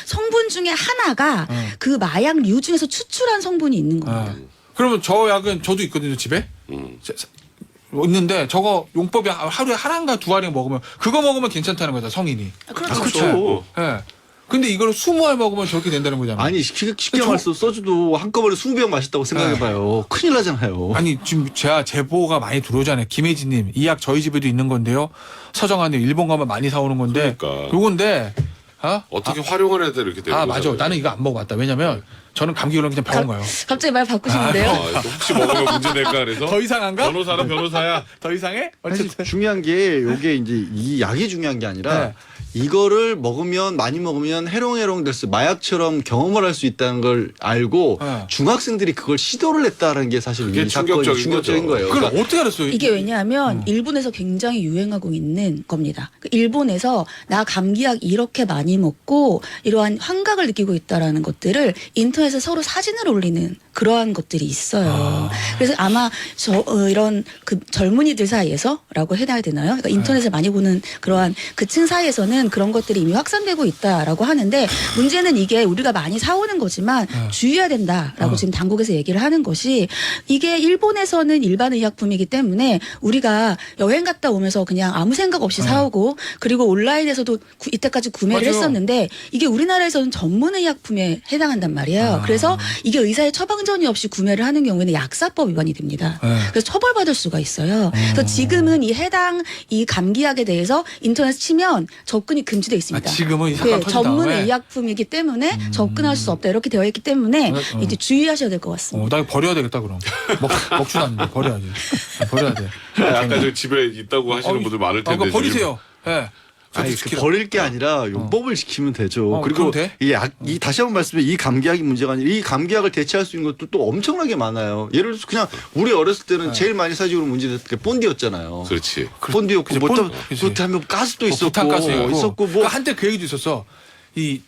성분 중에 하나가 그 마약류 중에서 추출한 성분이 있는 겁니다. 그러면 저 약은 저도 있거든요 집에. 있는데 저거 용법이 하루에 하나인가 두 알이 먹으면 그거 먹으면 괜찮다는 거죠 성인이. 그렇죠. 그렇죠. 예. 근데 이걸 20알 먹으면 저렇게 된다는 거잖아요. 아니 쉽게 말해서 소주도 한꺼번에 20병 마셨다고 생각해봐요. 큰일 나잖아요. 아니 지금 제가 제보가 많이 들어오잖아요. 김혜진님 이 약 저희 집에도 있는 건데요. 서정아님 일본 가면 많이 사오는 건데 그러니까. 요건데 어떻게 활용을 해야 돼 이렇게 되는 맞아. 거잖아요. 나는 이거 안 먹어봤다. 왜냐면 저는 감기 걸리면 그냥 병원 가요. 갑자기 말 바꾸시는데요. 이거 혹시 먹으면 문제 될까 그래서 더 이상한가? 변호사는 변호사야. 더 이상해? 사실 어쨌든 중요한 게 요게 이제 이 약이 중요한 게 아니라 네. 이거를 먹으면 많이 먹으면 해롱해롱 될 수 마약처럼 경험을 할 수 있다는 걸 알고 네. 중학생들이 그걸 시도를 했다는 게 사실 그게 이 사건이 충격적인 충격적인 거죠. 거예요. 그걸 그러니까 어떻게 알았어요? 이게 왜냐하면 일본에서 굉장히 유행하고 있는 겁니다. 그 일본에서 나 감기약 이렇게 많이 먹고 이러한 환각을 느끼고 있다라는 것들을 인터넷에 서로 사진을 올리는 그러한 것들이 있어요. 그래서 아마 이런 그 젊은이들 사이에서라고 해야 되나요? 그러니까 인터넷을 많이 보는 그러한 그층 사이에서는 그런 것들이 이미 확산되고 있다라고 하는데 문제는 이게 우리가 많이 사오는 거지만 주의해야 된다라고 지금 당국에서 얘기를 하는 것이 이게 일본에서는 일반 의약품이기 때문에 우리가 여행 갔다 오면서 그냥 아무 생각 없이 사오고 그리고 온라인에서도 이때까지 구매를 맞아요. 했었는데 이게 우리나라에서는 전문 의약품에 해당한단 말이에요. 그래서 이게 의사의 처방전이 없이 구매를 하는 경우에는 약사법 위반이 됩니다. 그래서 처벌받을 수가 있어요. 그래서 지금은 이 해당 이 감기약에 대해서 인터넷 치면 접근이 금지되어 있습니다. 지금은 이 사건 터진 전문 다음에 의약품이기 때문에 접근할 수 없다 이렇게 되어 있기 때문에 이제 주의하셔야 될 것 같습니다. 나 이거 버려야 되겠다 그럼. 먹지도 않는데 버려야지. 버려야 돼. 아까 저 집에 있다고 하시는 분들 많을 텐데. 그거 버리세요. 예. 아니, 그 버릴 게 아니라 용법을 지키면 되죠. 그럼 그리고 돼? 이 다시 한번 말씀드리면 이 감기약이 문제가 아니라 이 감기약을 대체할 수 있는 것도 또 엄청나게 많아요. 예를 들어서 그냥 우리 어렸을 때는 제일 많이 사직으로 문제됐던 게 본디였잖아요. 그렇지. 본디였고 그치, 그치. 그렇다면 가스도 있었고 부탄가스 있었고 뭐 한때 그 얘기도 있었어. 이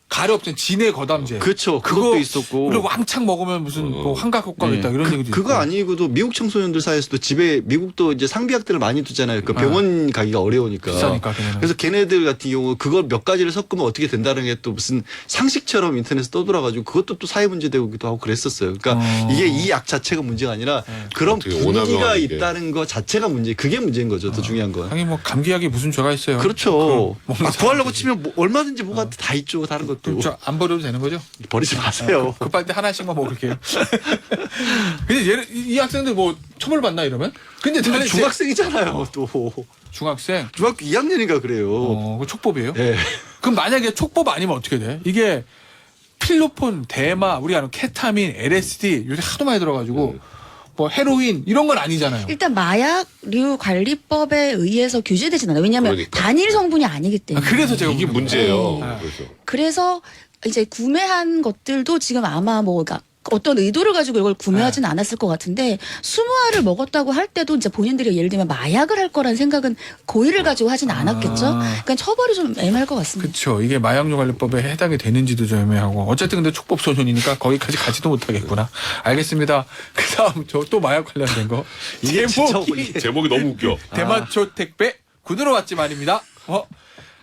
가래 없던 진해 거담제. 그렇죠. 그것도 있었고. 그리고 왕창 먹으면 무슨 뭐 환각 효과가 네. 있다 이런 얘기도 있고. 그거 아니고도 미국 청소년들 사이에서도 집에 미국도 이제 상비약들을 많이 두잖아요. 그 병원 가기가 어려우니까. 비싸니까, 걔네는. 그래서 걔네들 같은 경우 그걸 몇 가지를 섞으면 어떻게 된다는 게 또 무슨 상식처럼 인터넷에 떠돌아가지고 그것도 또 사회 문제 되기도 하고 그랬었어요. 그러니까 이게 이 약 자체가 문제가 아니라 그런 어떻게 분위기가 오나병하는 게. 있다는 거 자체가 문제. 그게 문제인 거죠. 더 중요한 건. 하긴 뭐 감기약이 무슨 죄가 있어요. 그렇죠. 먹는 구하려고 치면 얼마든지 뭐가 다 있죠. 다른 것도. 그럼 저안 버려도 되는 거죠? 버리지 마세요. 급할 때 하나씩만 먹을게요. 근데 얘는 이 학생들 뭐 처벌 받나 이러면? 근데 근데 저는 중학생이잖아요. 또 중학생. 중학교 2학년인가 그래요. 그 촉법이에요? 예. 그럼 만약에 촉법 아니면 어떻게 돼? 이게 필로폰, 대마, 우리가 아는 케타민, LSD 요새 하도 많이 들어가지고 뭐 헤로인 이런 건 아니잖아요. 일단 마약류 관리법에 의해서 규제되진 않아요. 왜냐하면 그러니까. 단일 성분이 아니기 때문에. 그래서 제가 이게 묻는 문제예요. 거예요. 그래서 이제 구매한 것들도 지금 아마 뭐 그러니까 어떤 의도를 가지고 이걸 구매하지는 않았을 것 같은데 20알을 먹었다고 할 때도 이제 본인들이 예를 들면 마약을 할 거라는 생각은 고의를 가지고 하진 않았겠죠. 그러니까 처벌이 좀 애매할 것 같습니다. 그렇죠. 이게 마약류 관리법에 해당이 되는지도 좀 애매하고 어쨌든 근데 촉법 소년이니까 거기까지 가지도 못하겠구나. 알겠습니다. 그다음 저 또 마약 관련된 거 이게 진짜 뭐 제목이 너무 웃겨. 대마초 택배 군으로 왔지 말입니다.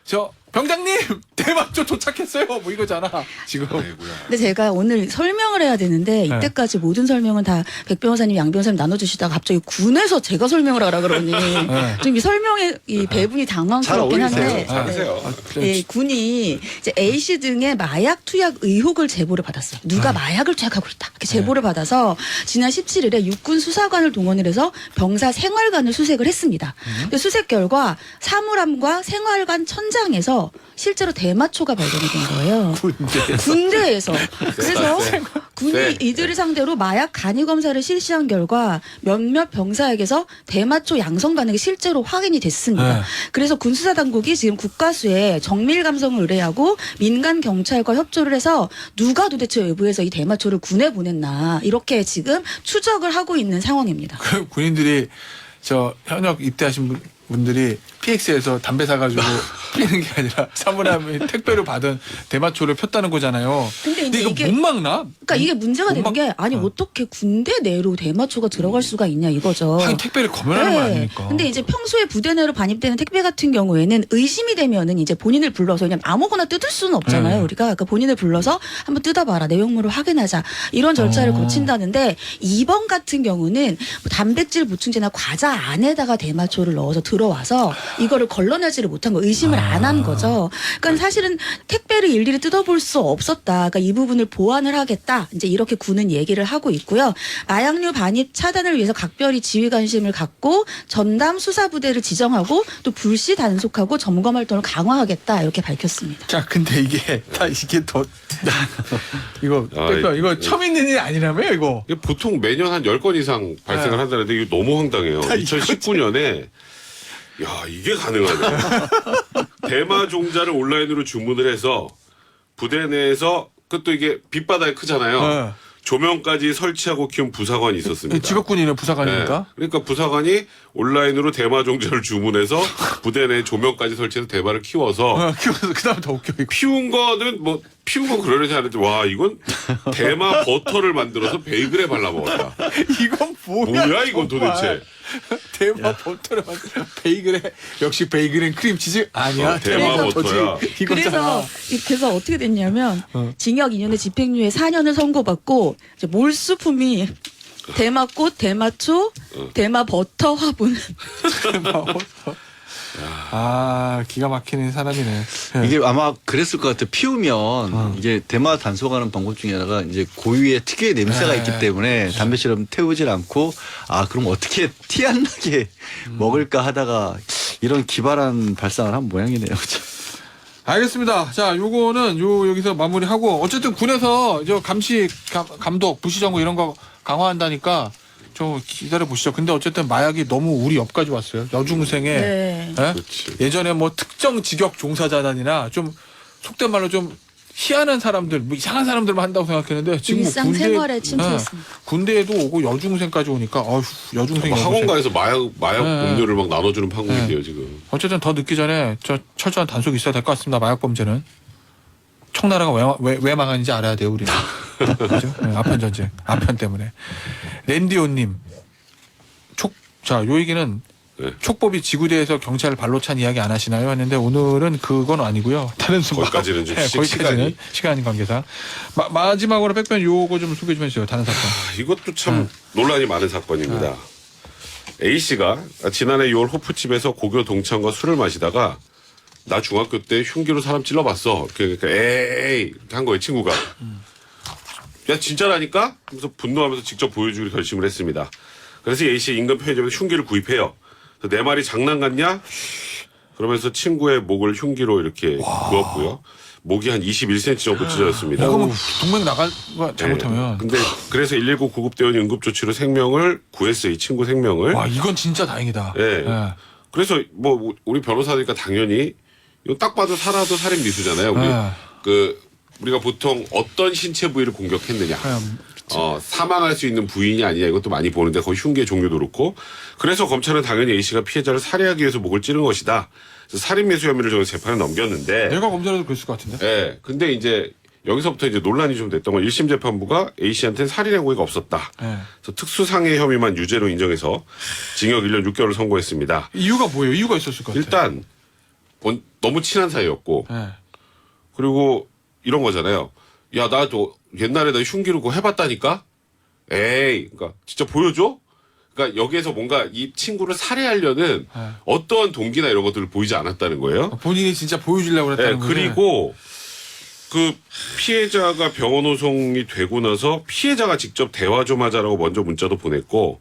저 병장님 대마초 도착했어요. 뭐 이거잖아 지금. 근데 제가 오늘 설명을 해야 되는데 네. 이때까지 모든 설명은 다 백 변호사님, 양 변호사님 나눠주시다가 갑자기 군에서 제가 설명을 하라 그러니 좀 이 설명의 이 배분이 당황스럽긴 잘 어울리세요. 한데 잘하세요. 네, 군이 이제 A 씨 등의 마약 투약 의혹을 제보를 받았어요. 누가 마약을 투약하고 있다 이렇게 제보를 받아서 지난 17일에 육군 수사관을 동원을 해서 병사 생활관을 수색을 했습니다. 근데 수색 결과 사물함과 생활관 천장에서 군대에서 실제로 대마초가 발견이 된 거예요. 군대에서. 그래서 군이 네. 이들을 상대로 마약 간이 검사를 실시한 결과 몇몇 병사에게서 대마초 양성 반응이 실제로 확인이 됐습니다. 네. 그래서 군수사 당국이 지금 국가수에 정밀 감성을 의뢰하고 민간 경찰과 협조를 해서 누가 도대체 외부에서 이 대마초를 군에 보냈나 이렇게 지금 추적을 하고 있는 상황입니다. 그 군인들이 저 현역 입대하신 분들이 PX에서 담배 사가지고 피는 게 아니라 사물함에 택배로 받은 대마초를 폈다는 거잖아요. 근데 근데 이제 이거 못 막나? 그러니까 이게 문제가 되는 게 아니 어떻게 군대 내로 대마초가 들어갈 수가 있냐 이거죠. 하긴 택배를 검열하는 거 네. 아니니까. 근데 이제 평소에 부대 내로 반입되는 택배 같은 경우에는 의심이 되면은 이제 본인을 불러서 그냥 아무거나 뜯을 수는 없잖아요. 네. 우리가 그러니까 본인을 불러서 한번 뜯어봐라 내용물을 확인하자 이런 절차를 거친다는데 이번 같은 경우는 뭐 단백질 보충제나 과자 안에다가 대마초를 넣어서 들어와서 이거를 걸러내지를 못한 거 의심을 안 한 거죠. 그러니까 사실은 택배를 일일이 뜯어볼 수 없었다. 그러니까 이 부분을 보완을 하겠다. 이제 이렇게 군은 얘기를 하고 있고요. 마약류 반입 차단을 위해서 각별히 지휘 관심을 갖고 전담 수사부대를 지정하고 또 불시 단속하고 점검 활동을 강화하겠다 이렇게 밝혔습니다. 자, 근데 이게 더 이거 대표 이거 처음 있는 일이 아니라며요, 이거. 이게 보통 매년 한 10건 이상 발생을 한다는데 이거 너무 황당해요. 2019년에 야 이게 가능하네. 대마 종자를 온라인으로 주문을 해서 부대 내에서 그것도 이게 빛바다에 크잖아요. 네. 조명까지 설치하고 키운 부사관이 있었습니다. 직업군이네 부사관이니까. 네. 그러니까 부사관이 온라인으로 대마 종자를 주문해서 부대 내에 조명까지 설치해서 대마를 키워서 키워서 그다음에 더 웃겨 이거. 피운 거는 뭐 피운 건 그러려지 않은데 와 이건 대마 버터를 만들어서 베이글에 발라 먹었다. 이건 뭐야? 뭐야 이건 정말. 도대체? 대마 버터를 만들어 베이글에 역시 베이글엔 크림치즈 아니야. 대마 버터야. 그래서 어떻게 됐냐면 징역 2년에 집행유예 4년을 선고받고 이제 몰수품이 대마꽃, 대마초, 대마버터 화분. 아 기가 막히는 사람이네. 이게 아마 그랬을 것 같아요. 피우면 이게 대마 단속하는 방법 중에 하나가 이제 고유의 특유의 냄새가 네. 있기 때문에 담배처럼 태우질 않고 아 그럼 어떻게 티 안 나게 먹을까 하다가 이런 기발한 발상을 한 모양이네요. 그렇죠? 알겠습니다. 자, 요거는 여기서 마무리하고 어쨌든 군에서 저 감시 감독 부시 정보 이런 거 강화한다니까 좀 기다려 보시죠. 근데 어쨌든 마약이 너무 우리 옆까지 왔어요. 여중생에 네. 예? 그렇지. 예전에 뭐 특정 직역 종사자단이나 좀 속된 말로 좀 희한한 사람들, 뭐 이상한 사람들만 한다고 생각했는데 지금 뭐 일상생활에 침투했습니다. 군대에도 오고 여중생까지 오니까 어휴, 여중생이 뭐 여중생. 학원가에서 마약 네. 음료를 막 나눠주는 판국인데요 지금. 어쨌든 더 늦기 전에 저 철저한 단속이 있어야 될 것 같습니다. 마약 범죄는 청나라가 왜 망하는지 알아야 돼요 우리는. 그죠? 네, 아편 전쟁, 아편 때문에. 랜디오님, 요 얘기는 네. 촉법이 지구대에서 경찰을 발로 찬 이야기 안 하시나요? 했는데 오늘은 그건 아니고요. 다른 순간. 거기까지는 좀 거기까지는 시간이 관계상. 마지막으로 백변 요거 좀 소개 좀 해주세요. 다른 사건. 이것도 참 논란이 많은 사건입니다. A 씨가 지난해 6월 호프집에서 고교 동창과 술을 마시다가 나 중학교 때 흉기로 사람 찔러봤어. 그러니까 에이 이렇게 한 거예요 친구가. 야 진짜라니까? 하면서 분노하면서 직접 보여주기로 결심을 했습니다. 그래서 A 씨 인근 편의점에서 흉기를 구입해요. 그래서 내 말이 장난 같냐? 그러면서 친구의 목을 흉기로 이렇게 그었고요. 목이 한 21cm 정도 찢어졌습니다. 이거 뭐 동맹 나갈 거 잘못하면. 네. 근데 그래서 119 구급대원이 응급조치로 생명을 구했어요. 이 친구 생명을. 와 이건 진짜 다행이다. 네. 예. 그래서 뭐 우리 변호사니까 당연히 이거 딱 봐도 살아도 살인 미수잖아요. 우리 우리가 보통 어떤 신체 부위를 공격했느냐. 사망할 수 있는 부위냐 아니냐 이것도 많이 보는데 거의 흉기의 종류도 그렇고 그래서 검찰은 당연히 A 씨가 피해자를 살해하기 위해서 목을 찌른 것이다. 그래서 살인 미수 혐의를 저는 재판에 넘겼는데. 내가 검사라도 그랬을 것 같은데. 네. 근데 이제 여기서부터 이제 논란이 좀 됐던 건 1심 재판부가 A 씨한테는 살인 행위가 없었다. 네. 그래서 특수상해 혐의만 유죄로 인정해서 징역 1년 6개월을 선고했습니다. 이유가 뭐예요? 이유가 있었을 것 같아요. 일단 너무 친한 사이였고 네. 그리고 이런 거잖아요. 야, 나도 옛날에 나 흉기로 그거 해봤다니까? 에이, 그러니까 진짜 보여줘? 그러니까 여기에서 뭔가 이 친구를 살해하려는 네. 어떠한 동기나 이런 것들을 보이지 않았다는 거예요. 본인이 진짜 보여주려고 네, 그랬다는 거예요. 그리고 그 피해자가 병원 호송이 되고 나서 피해자가 직접 대화 좀 하자라고 먼저 문자도 보냈고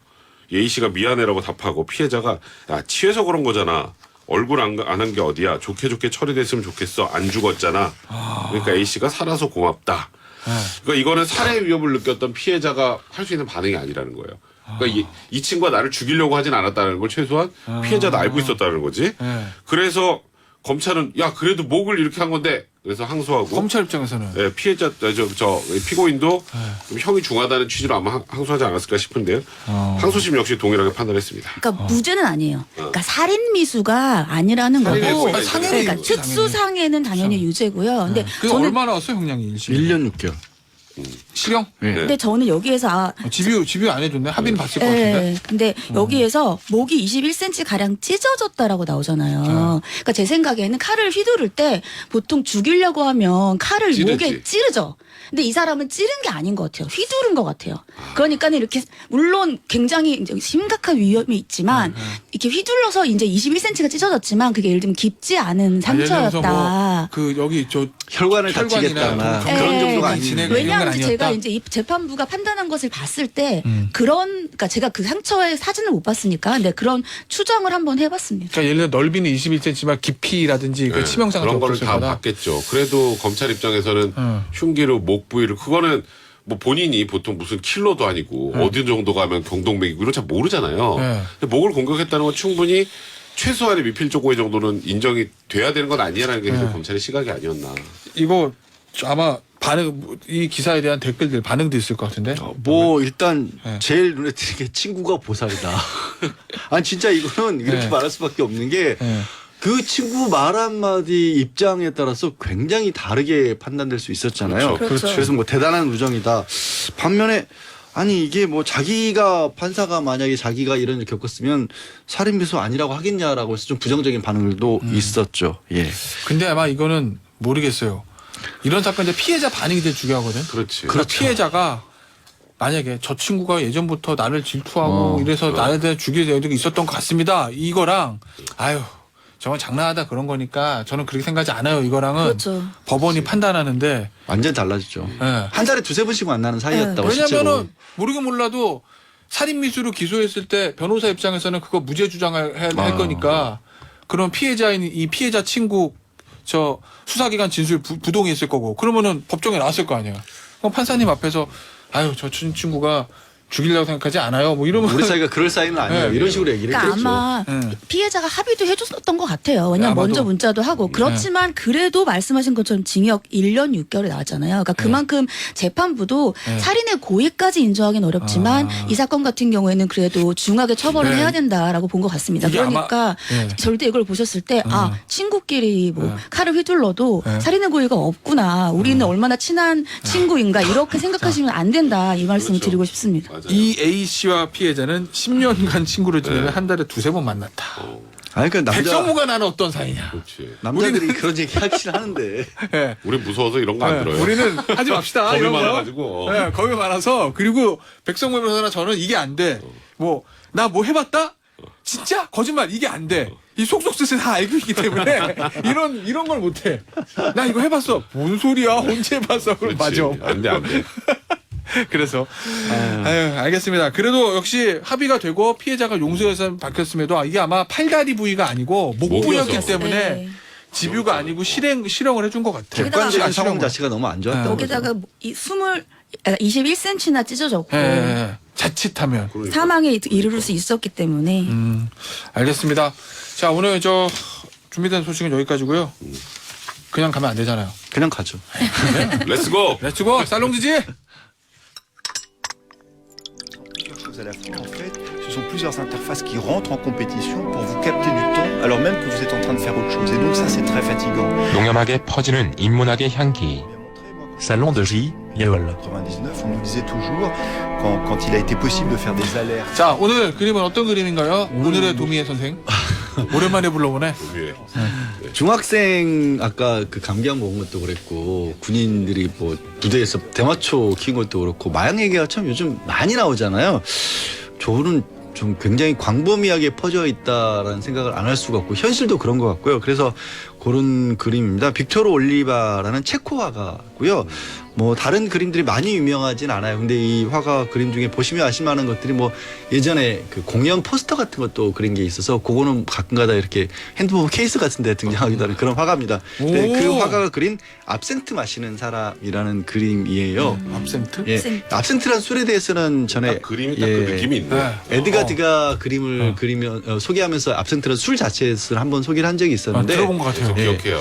A 씨가 미안해라고 답하고 피해자가 야, 취해서 그런 거잖아. 얼굴 안 한 게 어디야. 좋게 좋게 처리됐으면 좋겠어. 안 죽었잖아. 그러니까 A씨가 살아서 고맙다. 그러니까 이거는 살해 위협을 느꼈던 피해자가 할 수 있는 반응이 아니라는 거예요. 그러니까 이 친구가 나를 죽이려고 하진 않았다는 걸 최소한 피해자도 알고 있었다는 거지. 그래서 검찰은 야 그래도 목을 이렇게 한 건데 그래서 항소하고 검찰 입장에서는 네, 피해자 저 피고인도 좀 형이 중하다는 취지로 아마 항소하지 않았을까 싶은데요. 항소심 역시 동일하게 판단했습니다. 그러니까 무죄는 아니에요. 그러니까 살인 미수가 아니라는 살인 거고. 미수가 상해는 그러니까 유죄, 특수상해는 당연히 유죄고요. 근데 그 저는 얼마 나왔어요 형량이 1년 6개월. 실형? 네. 근데 저는 여기에서 집유 안 해줬네. 합의는 봤을 것 같은데. 네, 근데 여기에서 목이 21cm 가량 찢어졌다라고 나오잖아요. 그러니까 제 생각에는 칼을 휘두를 때 보통 죽이려고 하면 칼을 찌르지. 목에 찌르죠. 근데 이 사람은 찌른 게 아닌 것 같아요. 휘두른 것 같아요. 그러니까는 이렇게 물론 굉장히 이제 심각한 위험이 있지만 이렇게 휘둘러서 이제 21cm가 찢어졌지만 그게 예를 들면 깊지 않은 예를 들어서 상처였다. 그 여기 저 혈관을 혈관이나 다치겠다거나 그런 그런 네. 정도가 네. 아니에요. 진행- 이런 건 왜냐하면 아니었다? 제가 이제 이 재판부가 판단한 것을 봤을 때 그러니까 제가 그 상처의 사진을 못 봤으니까 근데 그런 추정을 한번 해봤습니다. 그러니까 예를 들어 넓이는 21cm지만 깊이라든지 그 치명상은 그런 거를 없었을 다 거다. 봤겠죠. 그래도 검찰 입장에서는 흉기로 목 부위를 그거는 뭐 본인이 보통 무슨 킬러도 아니고 어디 정도 가면 경동맥이고 이런 잘 모르잖아요. 네. 근데 목을 공격했다는 건 충분히 최소한의 미필적 고의 정도는 인정이 돼야 되는 건 아니냐라는 게 검찰의 시각이 아니었나. 이거 아마 이 기사에 대한 댓글들 반응도 있을 것 같은데. 뭐 일단 네. 제일 눈에 띄는 게 친구가 보살이다. 아니 진짜 이거는 이렇게 네. 말할 수밖에 없는 게 네. 그 친구 말 한마디 입장에 따라서 굉장히 다르게 판단될 수 있었잖아요. 그렇죠. 그래서 뭐 대단한 우정이다. 반면에 아니 이게 뭐 자기가 판사가 만약에 자기가 이런 일 겪었으면 살인미수 아니라고 하겠냐라고 해서 좀 부정적인 반응들도 있었죠. 예. 근데 아마 이거는 모르겠어요. 이런 사건 이제 피해자 반응이 제일 중요하거든. 그렇지. 그러니까 피해자가 만약에 저 친구가 예전부터 나를 질투하고 이래서 나에 대해 죽일 여력이 있었던 것 같습니다. 이거랑 아유 저건 장난하다 그런 거니까 저는 그렇게 생각하지 않아요. 이거랑은 그렇죠. 법원이 판단하는데 완전 달라지죠. 예. 한 달에 두세 번씩 만나는 사이였다고 왜냐면은 모르긴 몰라도 살인 미수로 기소했을 때 변호사 입장에서는 그거 무죄 주장을 할 거니까 그런 피해자인 이 피해자 친구 저 수사기관 진술 부동의했을 거고 그러면은 법정에 나왔을 거 아니에요. 그럼 판사님 앞에서 아유 저 친구가 죽이려고 생각하지 않아요. 뭐 이러면 우리 사이가 그럴 사이는 아니에요. 네. 이런 식으로 얘기를 그러니까 했겠죠. 아마 피해자가 합의도 해줬었던 것 같아요. 왜냐면 아마도. 먼저 문자도 하고 그렇지만 그래도 말씀하신 것처럼 징역 1년 6개월이 나왔잖아요. 그러니까 그만큼 재판부도 살인의 고의까지 인정하기는 어렵지만 이 사건 같은 경우에는 그래도 중하게 처벌을 네. 해야 된다라고 본 것 같습니다. 이게 그러니까 네. 절대 이걸 보셨을 때 친구끼리 뭐 칼을 휘둘러도 네. 살인의 고의가 없구나. 우리는 얼마나 친한 친구인가 이렇게 생각하시면 안 된다. 이 말씀을 그렇죠. 드리고 싶습니다. 맞아요. 이 A 씨와 피해자는 10년간 친구를 지내면 한 달에 두세 번 만났다. 아니 그러니까 백성무가 나는 어떤 사이냐. 그렇지. 남자들이 그런 얘기 하긴 하는데 예. 우리 무서워서 이런 거 안 예, 들어요. 우리는 하지 맙시다. 겁이 이런 거. 많아가지고. 예, 겁이 많아서 그리고 백성무 변호사나 저는 이게 안 돼. 뭐 나 뭐 해봤다? 진짜 거짓말 이게 안 돼. 이 속속뜻을 다 알고 있기 때문에 이런 걸 못해. 나 이거 해봤어. 뭔 소리야? 언제 해봤어? 그럼 맞아. 안 돼, 안 돼. 그래서 아유, 알겠습니다. 그래도 역시 합의가 되고 피해자가 용서해서 밝혔음에도 이게 아마 팔다리 부위가 아니고 목 부위였기 목이어서. 때문에 네. 집유가 아니고 실형을 해준 것 같아요. 객관적인 상황 실형을. 자체가 너무 안 좋았다고. 여기다가 21cm나 찢어졌고 예, 자칫하면. 그러니까. 사망에 이르를 수 있었기 때문에 알겠습니다. 자, 오늘 저 준비된 소식은 여기까지고요. 그냥 가면 안 되잖아요. 그냥 가죠. 렛츠고! 렛츠고 살롱지지. Choses à la fois, en fait, ce sont plusieurs interfaces qui rentrent en compétition pour vous capter du temps alors même que vous êtes en train de faire autre chose. Et donc ça, c'est très fatigant. 농염하게 퍼지는 인문학의 향기. Salon de J, 예월. 99, on nous disait toujours, quand il a été possible de faire des alertes. 자, 오늘 그림은 어떤 그림인가요? 오늘의 도미의 선생. 오랜만에 불러보네. 위에. 중학생 아까 그 감기약 먹은 것도 그랬고 군인들이 뭐 부대에서 대마초 키운 것도 그렇고 마약 얘기가 참 요즘 많이 나오잖아요. 저는 좀 굉장히 광범위하게 퍼져 있다라는 생각을 안 할 수가 없고 현실도 그런 것 같고요. 그래서 그런 그림입니다. 빅토르 올리바라는 체코 화가고요. 뭐 다른 그림들이 많이 유명하진 않아요. 근데 이 화가 그림 중에 보시면 아실 만한 것들이 뭐 예전에 그 공연 포스터 같은 것도 그린 게 있어서 그거는 가끔가다 이렇게 핸드폰 케이스 같은 데 등장하기도 하는 그런 화가입니다. 근데 오. 그 화가가 그린 absinthe 마시는 사람이라는 그림이에요. 압센트? 예, absinthe라는 술에 대해서는 전에 딱 그림이 딱 그 느낌이 있네. 네. 에드가 드가 그림을 그리면 소개하면서 absinthe라는 술 자체를 한번 소개를 한 적이 아, 있었는데 들어본 것 같아요. 예. 기억해요.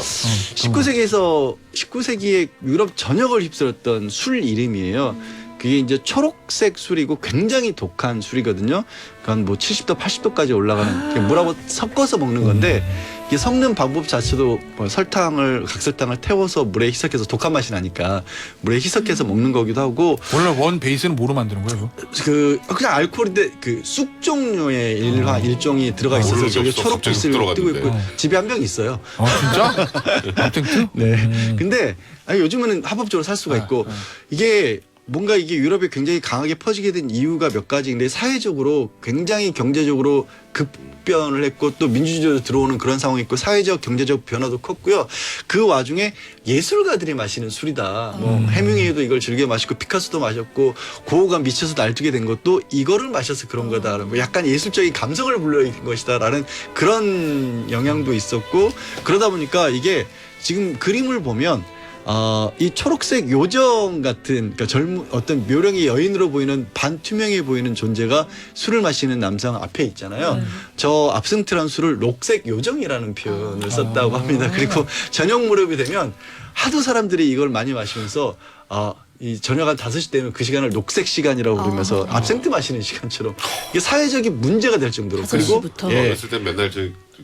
19세기에 유럽 전역을 휩쓸었던 술 이름이에요. 그게 이제 초록색 술이고 굉장히 독한 술이거든요. 그건 뭐 70도, 80도까지 올라가는 물하고 섞어서 먹는 건데 이게 섞는 방법 자체도 뭐 각설탕을 태워서 물에 희석해서 독한 맛이 나니까 물에 희석해서 먹는 거기도 하고 원래 원 베이스는 뭐로 만드는 거예요? 그냥 알코올인데 그 쑥 종류의 일종이 들어가 있어서 모르는 게 저기 없어. 초록빛을 갑자기 뜨고 쑥 있고 들어갔는데. 집에 한 병 있어요. 진짜? 압센트? 네. 근데 요즘은 합법적으로 살 수가 있고 이게 뭔가 이게 유럽에 굉장히 강하게 퍼지게 된 이유가 몇 가지인데 사회적으로 굉장히 경제적으로 급변을 했고 또 민주주의로 들어오는 그런 상황이 있고 사회적 경제적 변화도 컸고요. 그 와중에 예술가들이 마시는 술이다. 뭐 해밍웨이도 이걸 즐겨 마시고 피카소도 마셨고 고흐가 미쳐서 날뛰게 된 것도 이거를 마셔서 그런 거다. 뭐 약간 예술적인 감성을 불러일으킨 것이다라는 그런 영향도 있었고 그러다 보니까 이게 지금 그림을 보면 이 초록색 요정 같은 그러니까 어떤 묘령의 여인으로 보이는 반투명해 보이는 존재가 술을 마시는 남성 앞에 있잖아요. 저 압승트란 술을 녹색 요정이라는 표현을 썼다고 합니다. 그리고 저녁 무렵이 되면 하도 사람들이 이걸 많이 마시면서 이 저녁 한 5시 되면 그 시간을 녹색 시간이라고 부르면서 압생트 마시는 시간처럼 이게 사회적인 문제가 될 정도로 5시부터. 예. 어렸을 땐 맨날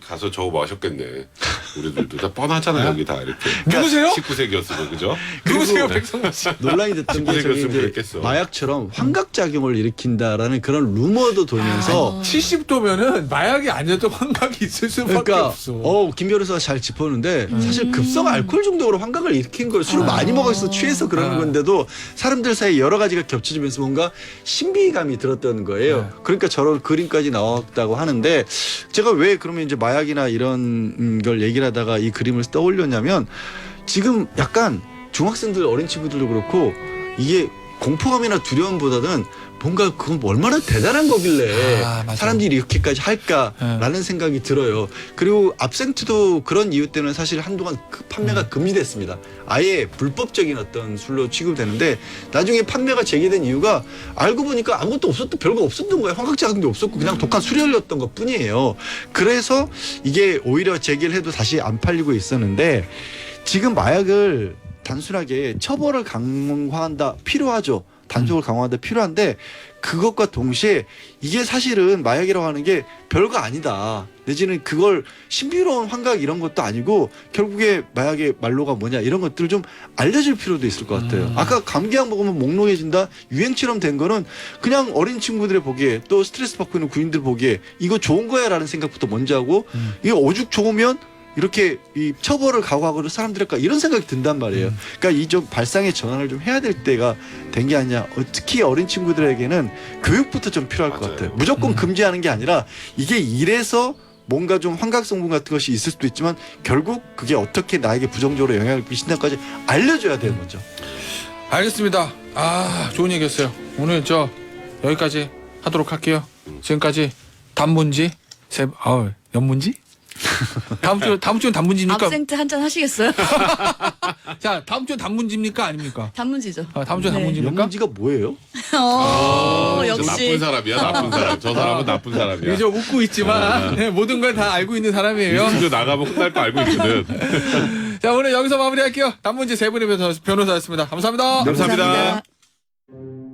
가서 저거 마셨겠네. 우리들도 다 뻔하잖아요. 여기 다 이렇게. 누구세요? 19세기였으면 그죠? 누구세요, 백성원 씨? 논란이 됐던 게 저기 였으면 이제 그랬겠어. 마약처럼 환각작용을 일으킨다라는 그런 루머도 돌면서 70도면은 마약이 아니어도 환각이 있을 수밖에 그러니까 없어. 김 변호사가 잘 짚었는데 사실 급성 알코올 중독으로 환각을 일으킨 걸 술을 많이 먹어서 취해서 그러는 건데도 사람들 사이에 여러 가지가 겹쳐지면서 뭔가 신비감이 들었던 거예요. 그러니까 저런 그림까지 나왔다고 하는데 제가 왜 그러면 이제 마약이나 이런 걸 얘기를 하다가 이 그림을 떠올렸냐면 지금 약간 중학생들 어린 친구들도 그렇고 이게 공포감이나 두려움보다는 뭔가 그건 얼마나 대단한 거길래 맞아. 사람들이 이렇게까지 할까라는 생각이 들어요. 그리고 압센트도 그런 이유 때문에 사실 한동안 판매가 금지됐습니다. 아예 불법적인 어떤 술로 취급되는데 나중에 판매가 재개된 이유가 알고 보니까 아무것도 없었던 별거 없었던 거예요. 환각작용도 없었고 그냥 독한 술이었던 것 뿐이에요. 그래서 이게 오히려 재개를 해도 다시 안 팔리고 있었는데 지금 마약을 단순하게 처벌을 강화한다 필요하죠. 단속을 강화한다 필요한데 그것과 동시에 이게 사실은 마약이라고 하는 게 별거 아니다. 내지는 그걸 신비로운 환각 이런 것도 아니고 결국에 마약의 말로가 뭐냐 이런 것들을 좀 알려줄 필요도 있을 것 같아요. 아까 감기약 먹으면 몽롱해진다 유행처럼 된 거는 그냥 어린 친구들의 보기에 또 스트레스 받고 있는 군인들 보기에 이거 좋은 거야 라는 생각부터 먼저 하고 이게 오죽 좋으면 이렇게 이 처벌을 각오하고 사람들일까 이런 생각이 든단 말이에요. 그러니까 이 좀 발상의 전환을 좀 해야 될 때가 된 게 아니냐. 특히 어린 친구들에게는 교육부터 좀 필요할 것 같아요. 무조건 금지하는 게 아니라 이게 이래서 뭔가 좀 환각성분 같은 것이 있을 수도 있지만 결국 그게 어떻게 나에게 부정적으로 영향을 끼친다까지 알려줘야 되는 거죠. 알겠습니다. 좋은 얘기였어요. 오늘 여기까지 하도록 할게요. 지금까지 단문지 연문지? 다음 주는 단문지입니까? 압생트 한 잔 하시겠어요? 자, 다음 주는 단문지입니까? 아닙니까? 단문지죠. 다음 주는 네. 단문지입니까? 연문지가 뭐예요? 진짜 역시. 나쁜 사람이야. 나쁜 사람. 저 사람은 나쁜 사람이야. 이제 웃고 있지만 네, 모든 걸 다 알고 있는 사람이에요. 스튜디오 나가면 혼날 거 알고 있거든. 자, 오늘 여기서 마무리할게요. 단문지 세 분의 변호사였습니다. 감사합니다. 감사합니다. 감사합니다.